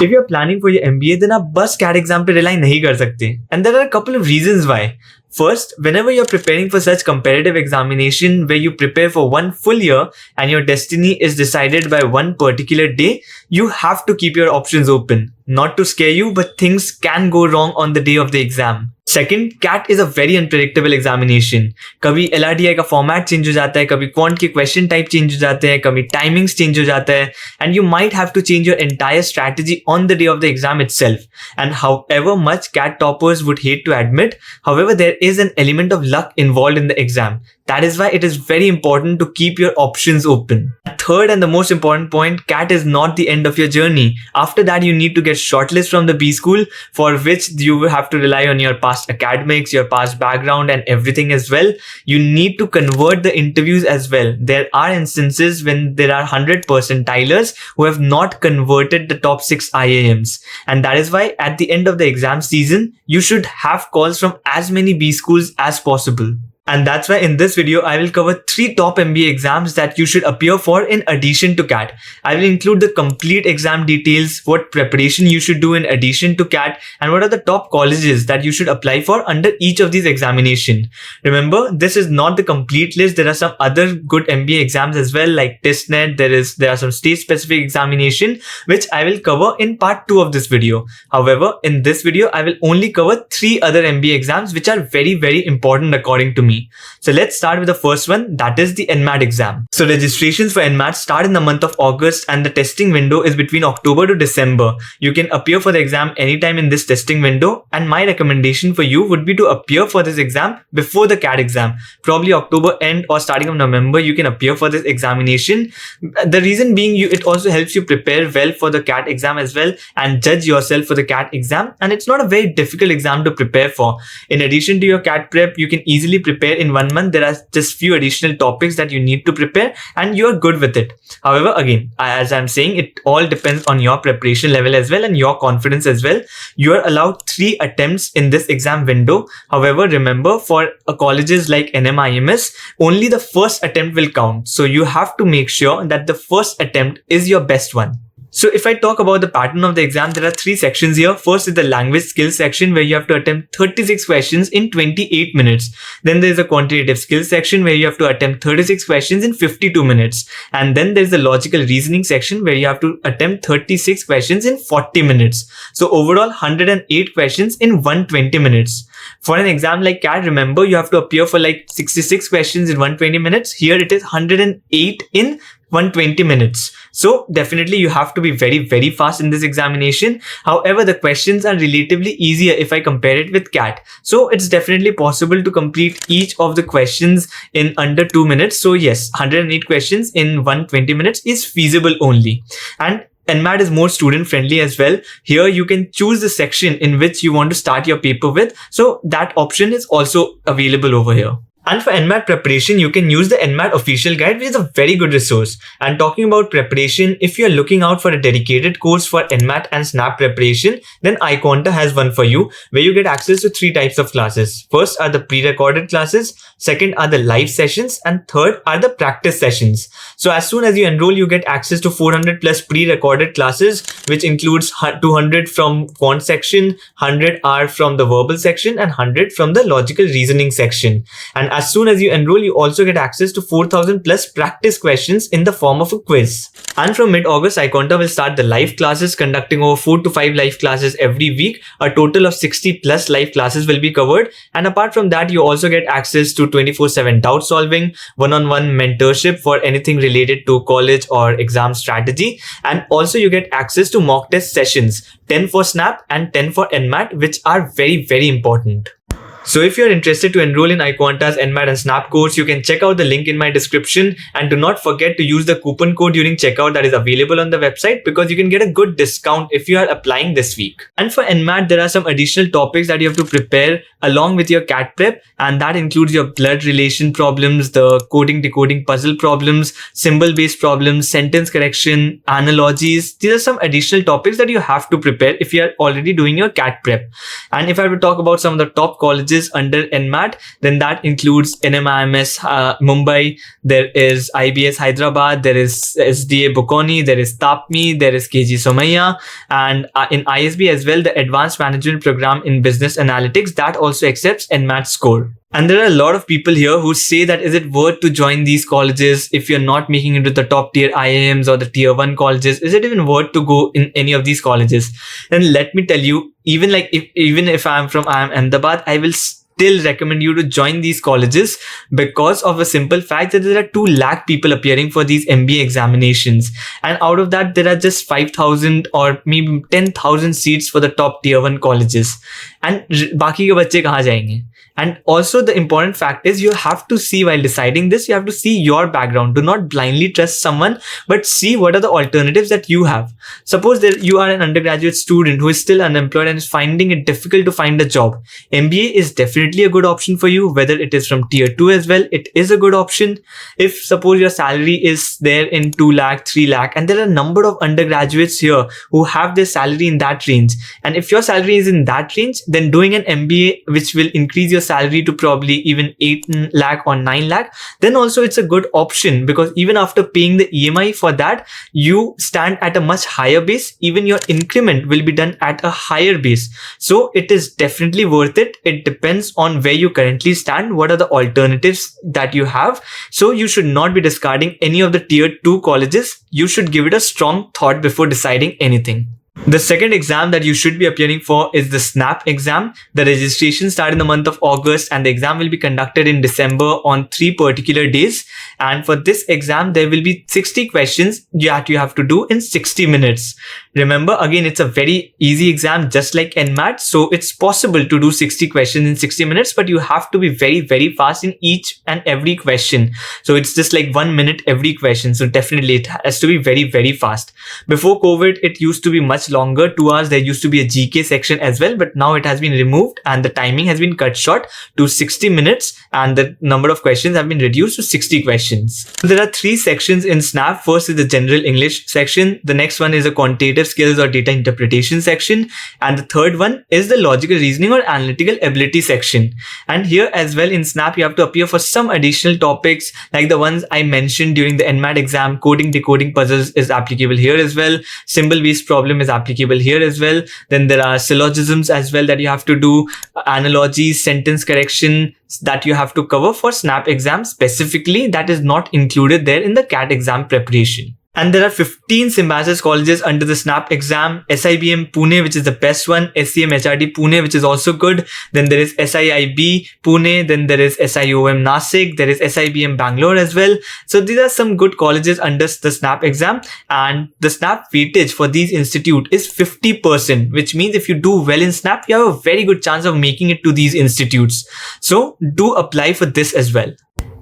If you're planning for your MBA, then आप बस CAT exam पे rely नहीं कर सकते. And there are a couple of reasons why. First, whenever you're preparing for such competitive examination where you prepare for one full year and your destiny is decided by one particular day, you have to keep your options open. Not to scare you, but things can go wrong on the day of the exam. Second, CAT is a very unpredictable examination. कभी LRDI का format change हो जाता है, कभी quant के question type change हो जाते हैं, कभी timings change हो जाता है, and you might have to change your entire strategy on the day of the exam itself. And however much CAT toppers would hate to admit, however, there is an element of luck involved in the exam. That is why it is very important to keep your options open. Third and the most important point, CAT is not the end of your journey. After that, you need to get shortlist from the B school, for which you will have to rely on your past academics, your past background and everything as well. You need to convert the interviews as well. There are instances when there are 100 percentilers who have not converted the top 6 IIMs. And that is why at the end of the exam season, you should have calls from as many B schools as possible. And that's why in this video, I will cover 3 top MBA exams that you should appear for in addition to CAT. I will include the complete exam details, what preparation you should do in addition to CAT, and what are the top colleges that you should apply for under each of these examinations. Remember, this is not the complete list. There are some other good MBA exams as well, like TestNet. There are some state-specific examination, which I will cover in part 2 of this video. However, in this video, I will only cover 3 other MBA exams, which are very, very important according to me. So let's start with the first one, that is the NMAT exam. So registrations for NMAT start in the month of August and the testing window is between October to December. You can appear for the exam anytime in this testing window, and my recommendation for you would be to appear for this exam before the CAT exam. Probably October end or starting of November, you can appear for this examination. The reason being, it also helps you prepare well for the CAT exam as well and judge yourself for the CAT exam. And it's not a very difficult exam to prepare for. In addition to your CAT prep, you can easily prepare in 1 month. There are just few additional topics that you need to prepare and you're good with it. However, again, as I'm saying, it all depends on your preparation level as well and your confidence as well. You are allowed 3 attempts in this exam window. However, remember, for colleges like NMIMS, only the first attempt will count. So you have to make sure that the first attempt is your best one. So if I talk about the pattern of the exam, there are 3 sections here. First is the language skills section where you have to attempt 36 questions in 28 minutes. Then there is a quantitative skills section where you have to attempt 36 questions in 52 minutes. And then there is the logical reasoning section where you have to attempt 36 questions in 40 minutes. So overall 108 questions in 120 minutes. For an exam like CAT, remember, you have to appear for like 66 questions in 120 minutes. Here it is 108 in 120 minutes. So definitely you have to be very, very fast in this examination. However, the questions are relatively easier if I compare it with CAT. So it's definitely possible to complete each of the questions in under 2 minutes. So yes, 108 questions in 120 minutes is feasible only. And NMAT is more student friendly as well. Here you can choose the section in which you want to start your paper with. So that option is also available over here. And for NMAT preparation, you can use the NMAT official guide, which is a very good resource. And talking about preparation, if you're looking out for a dedicated course for NMAT and SNAP preparation, then iQuanta has one for you, where you get access to 3 types of classes. First are the pre-recorded classes, second are the live sessions, and third are the practice sessions. So as soon as you enroll, you get access to 400 plus pre-recorded classes, which includes 200 from quant section, 100 are from the verbal section, and 100 from the logical reasoning section. And as soon as you enroll, you also get access to 4,000 plus practice questions in the form of a quiz. And from mid-August, iQuanta will start the live classes, conducting over 4 to 5 live classes every week. A total of 60 plus live classes will be covered. And apart from that, you also get access to 24/7 doubt solving, one-on-one mentorship for anything related to college or exam strategy. And also you get access to mock test sessions, 10 for SNAP and 10 for NMAT, which are very, very important. So if you're interested to enroll in iQuanta's NMAT and SNAP course, you can check out the link in my description, and do not forget to use the coupon code during checkout that is available on the website, because you can get a good discount if you are applying this week. And for NMAT, there are some additional topics that you have to prepare along with your CAT prep, and that includes your blood relation problems, the coding decoding puzzle problems, symbol based problems, sentence correction, analogies. These are some additional topics that you have to prepare if you are already doing your CAT prep. And if I were to talk about some of the top colleges colleges under NMAT, then that includes NMIMS Mumbai, there is IBS Hyderabad, there is SDA Bocconi, there is TAPMI, there is KG Somaiya, and in ISB as well, the Advanced Management Program in Business Analytics, that also accepts NMAT score. And there are a lot of people here who say that is it worth to join these colleges if you're not making it to the top tier IIMs or the tier 1 colleges? Is it even worth to go in any of these colleges? And let me tell you, even if I'm from IIM Ahmedabad, I will still recommend you to join these colleges because of a simple fact that there are 2 lakh people appearing for these MBA examinations. And out of that, there are just 5,000 or maybe 10,000 seats for the top tier 1 colleges. And बाकी के बच्चे कहाँ जाएंगे? And also the important fact is you have to see while deciding this, you have to see your background. Do not blindly trust someone, but see what are the alternatives that you have. Suppose that you are an undergraduate student who is still unemployed and is finding it difficult to find a job. MBA is definitely a good option for you, whether it is from tier 2 as well. It is a good option. If suppose your salary is there in 2 lakh, 3 lakh, and there are a number of undergraduates here who have their salary in that range. And if your salary is in that range, then doing an MBA, which will increase your salary to probably even 8 lakh or 9 lakh, then also it's a good option, because even after paying the EMI for that, you stand at a much higher base. Even your increment will be done at a higher base. So it is definitely worth it. It depends on where you currently stand, what are the alternatives that you have. So you should not be discarding any of the tier 2 colleges. You should give it a strong thought before deciding anything. The second exam that you should be appearing for is the SNAP exam. The registration starts in the month of August and the exam will be conducted in December on 3 particular days. And for this exam, there will be 60 questions that you have to do in 60 minutes. Remember, again, it's a very easy exam, just like NMAT. So it's possible to do 60 questions in 60 minutes, but you have to be very, very fast in each and every question. So it's just like 1 minute every question. So definitely it has to be very, very fast. Before COVID, it used to be much longer, 2 hours. There used to be a GK section as well, but now it has been removed and the timing has been cut short to 60 minutes and the number of questions have been reduced to 60 questions. There are 3 sections in SNAP. First is the general English section. The next one is a quantitative skills or data interpretation section. And the third one is the logical reasoning or analytical ability section. And here as well in SNAP, you have to appear for some additional topics like the ones I mentioned during the NMAT exam. Coding, decoding puzzles is applicable here as well. Symbol-based problem is applicable here as well. Then there are syllogisms as well that you have to do, analogies, sentence correction that you have to cover for SNAP exam specifically, that is not included there in the CAT exam preparation. And there are 15 symbiosis colleges under the SNAP exam. SIBM Pune, which is the best one. SCMHRD Pune, which is also good. Then there is SIIB Pune. Then there is SIOM Nashik. There is SIBM Bangalore as well. So these are some good colleges under the SNAP exam. And the SNAP weightage for these institutes is 50%, which means if you do well in SNAP, you have a very good chance of making it to these institutes. So do apply for this as well.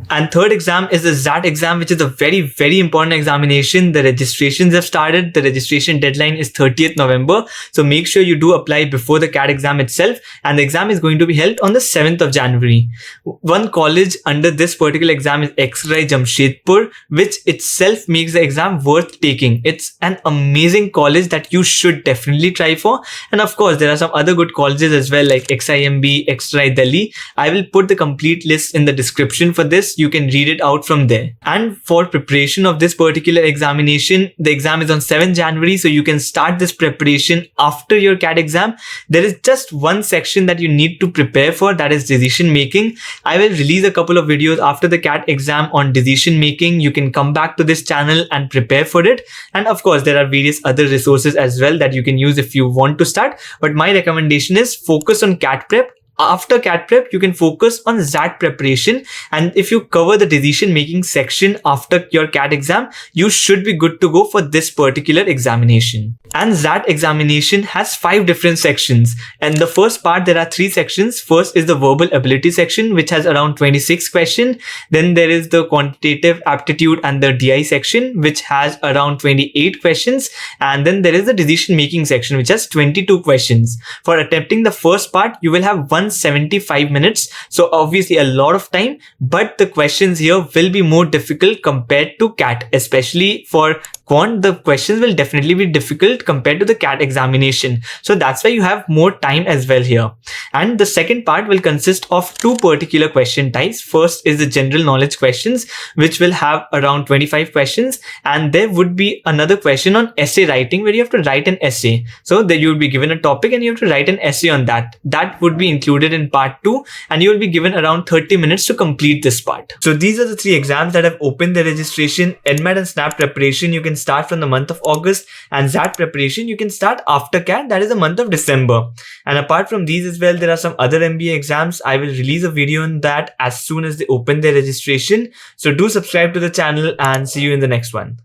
And third exam is the XAT exam, which is a very, very important examination. The registrations have started. The registration deadline is 30th November. So make sure you do apply before the CAT exam itself. And the exam is going to be held on the 7th of January. One college under this particular exam is XLRI Jamshedpur, which itself makes the exam worth taking. It's an amazing college that you should definitely try for. And of course, there are some other good colleges as well, like XIMB, XLRI Delhi. I will put the complete list in the description for this. You can read it out from there. And for preparation of this particular examination, the exam is on 7th January. So you can start this preparation after your CAT exam. There is just one section that you need to prepare for, that is decision making. I will release a couple of videos after the CAT exam on decision making. You can come back to this channel and prepare for it. And of course, there are various other resources as well that you can use if you want to start. But my recommendation is focus on CAT prep. After CAT prep, you can focus on XAT preparation. And if you cover the decision making section after your CAT exam, you should be good to go for this particular examination. And XAT examination has 5 different sections. And the first part, there are 3 sections. First is the verbal ability section, which has around 26 questions. Then there is the quantitative aptitude and the DI section, which has around 28 questions. And then there is the decision making section, which has 22 questions. For attempting the first part, you will have 175 minutes. So obviously a lot of time, but the questions here will be more difficult compared to CAT, especially for quant, the questions will definitely be difficult compared to the CAT examination. So that's why you have more time as well here. And the second part will consist of two particular question types. First is the general knowledge questions, which will have around 25 questions. And there would be another question on essay writing, where you have to write an essay. So that you will be given a topic and you have to write an essay on that. That would be included in part 2, and you will be given around 30 minutes to complete this part. So these are the 3 exams that have opened their registration. NMAT and SNAP preparation you can start from the month of August, and ZAT preparation you can start after CAT, that is the month of December. And apart from these as well, there are some other MBA exams. I will release a video on that as soon as they open their registration. So do subscribe to the channel and see you in the next one.